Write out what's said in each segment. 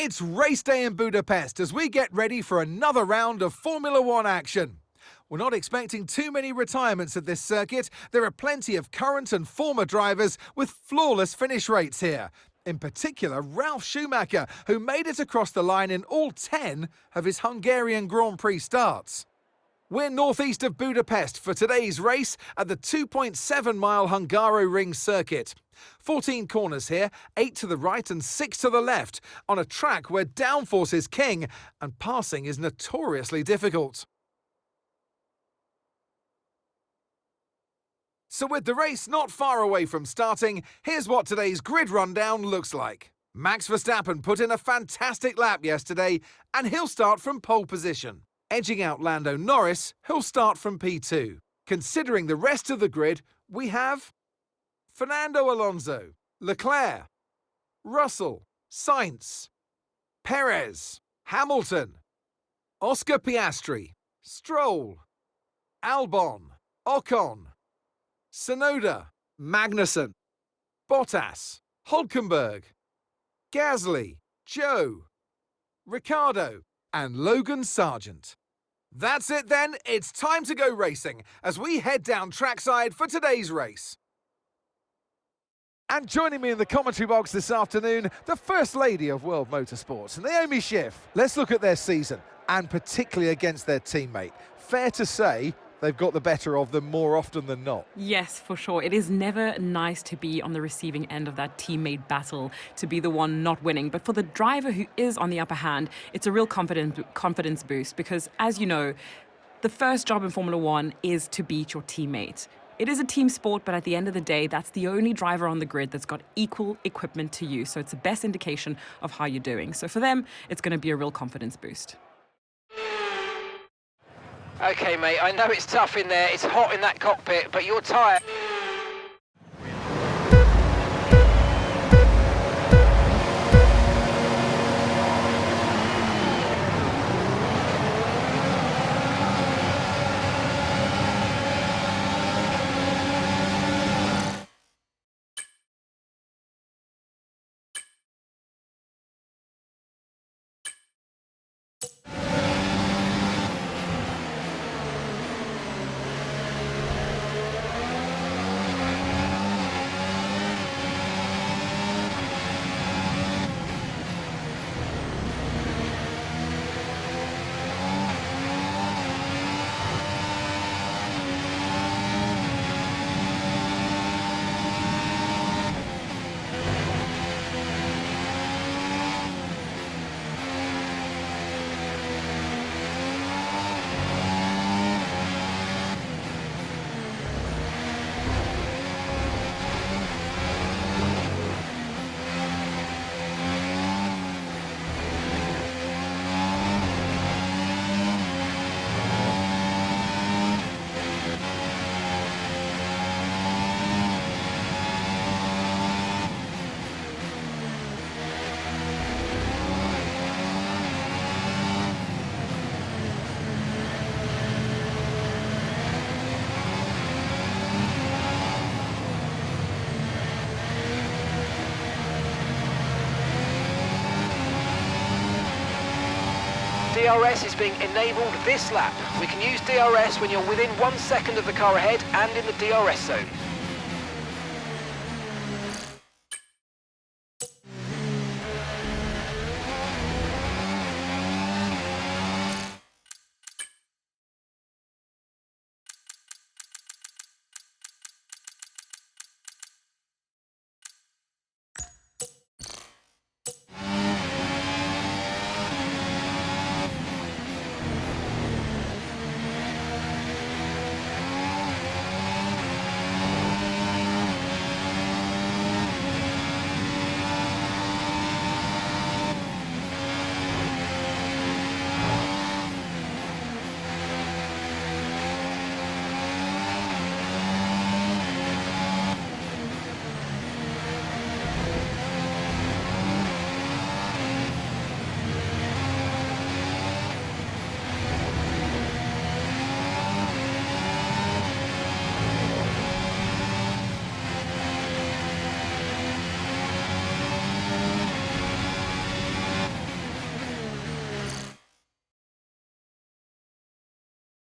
It's race day in Budapest as we get ready for another round of Formula One action. We're not expecting too many retirements at this circuit. There are plenty of current and former drivers with flawless finish rates here. In particular, Ralf Schumacher, who made it across the line in all 10 of his Hungarian Grand Prix starts. We're northeast of Budapest for today's race at the 2.7-mile Hungaroring circuit. 14 corners here, 8 to the right and 6 to the left, on a track where downforce is king and passing is notoriously difficult. So with the race not far away from starting, here's what today's grid rundown looks like. Max Verstappen put in a fantastic lap yesterday, and he'll start from pole position. Edging out Lando Norris, who'll start from P2. Considering the rest of the grid, we have Fernando Alonso, Leclerc, Russell, Sainz, Perez, Hamilton, Oscar Piastri, Stroll, Albon, Ocon, Tsunoda, Magnussen, Bottas, Hülkenberg, Gasly, Joe, Ricciardo, and Logan Sargent. That's it then, it's time to go racing as we head down trackside for today's race. And joining me in the commentary box this afternoon, the First Lady of World Motorsports, Naomi Schiff. Let's look at their season, and particularly against their teammate. Fair to say, they've got the better of them more often than not. Yes, for sure. It is never nice to be on the receiving end of that teammate battle, to be the one not winning. But for the driver who is on the upper hand, it's a real confidence boost because, as you know, the first job in Formula One is to beat your teammate. It is a team sport, but at the end of the day, that's the only driver on the grid that's got equal equipment to you. So it's the best indication of how you're doing. So for them, it's going to be a real confidence boost. Okay, mate, I know it's tough in there, it's hot in that cockpit, but you're tired. DRS is being enabled this lap. We can use DRS when you're within 1 second of the car ahead and in the DRS zone.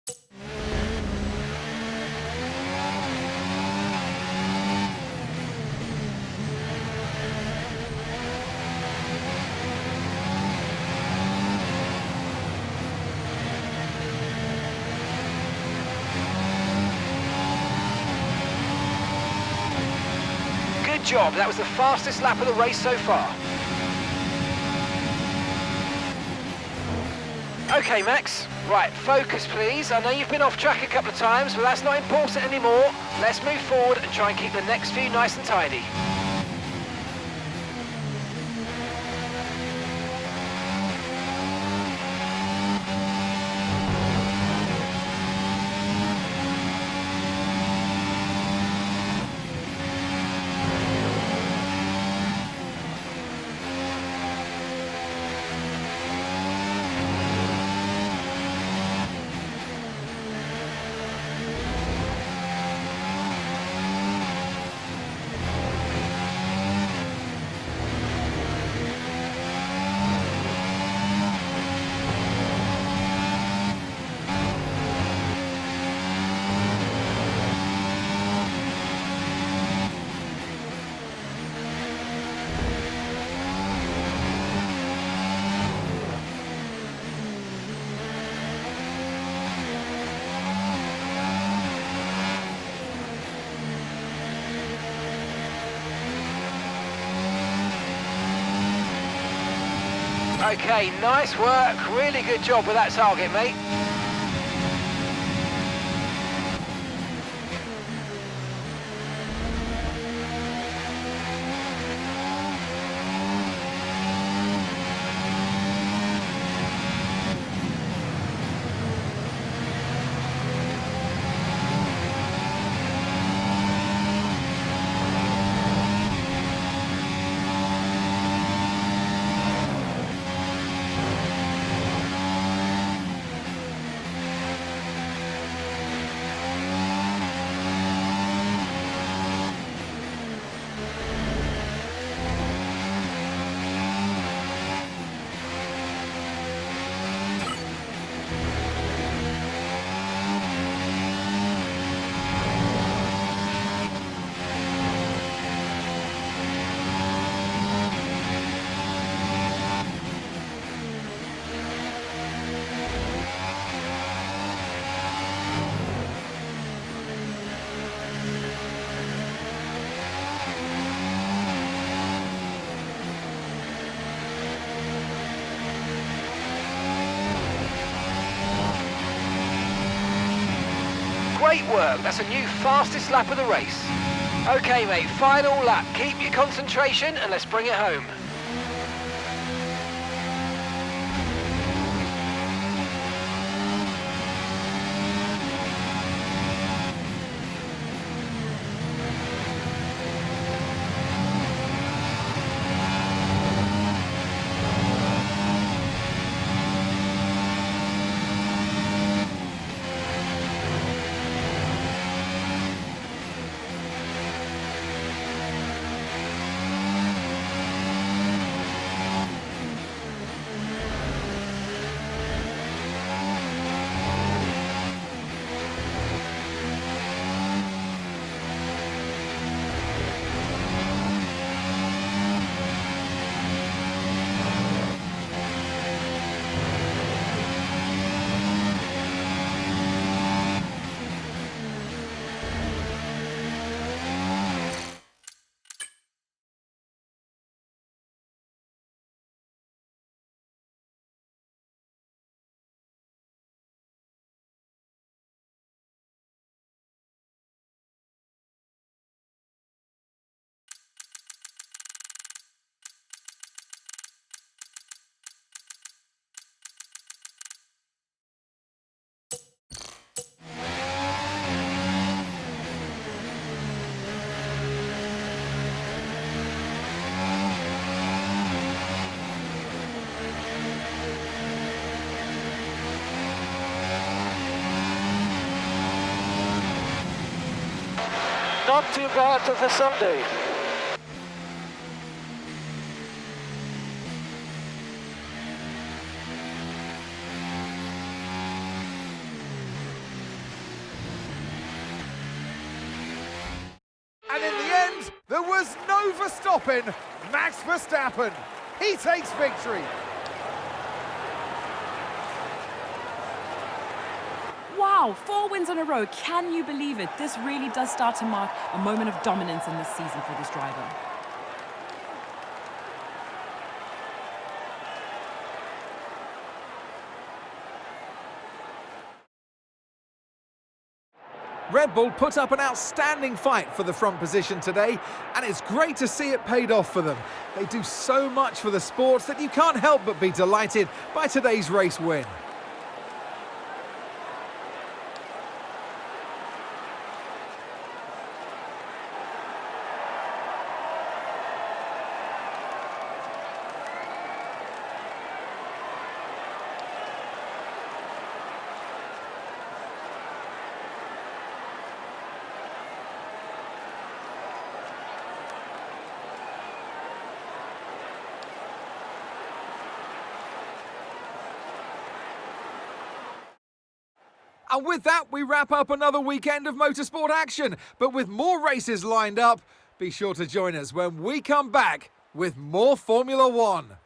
Good job, that was the fastest lap of the race so far. Okay, Max. Right, focus please. I know you've been off track a couple of times, but that's not important anymore. Let's move forward and try and keep the next few nice and tidy. Okay, nice work. Really good job with that target, mate. Great work, that's a new fastest lap of the race. Okay mate, final lap. Keep your concentration and let's bring it home. Not too bad for Sunday. There was no Verstappen. Max Verstappen. He takes victory. Wow, 4 wins in a row. Can you believe it? This really does start to mark a moment of dominance in this season for this driver. Red Bull put up an outstanding fight for the front position today, and it's great to see it paid off for them. They do so much for the sport that you can't help but be delighted by today's race win. And with that, we wrap up another weekend of motorsport action. But with more races lined up, be sure to join us when we come back with more Formula One.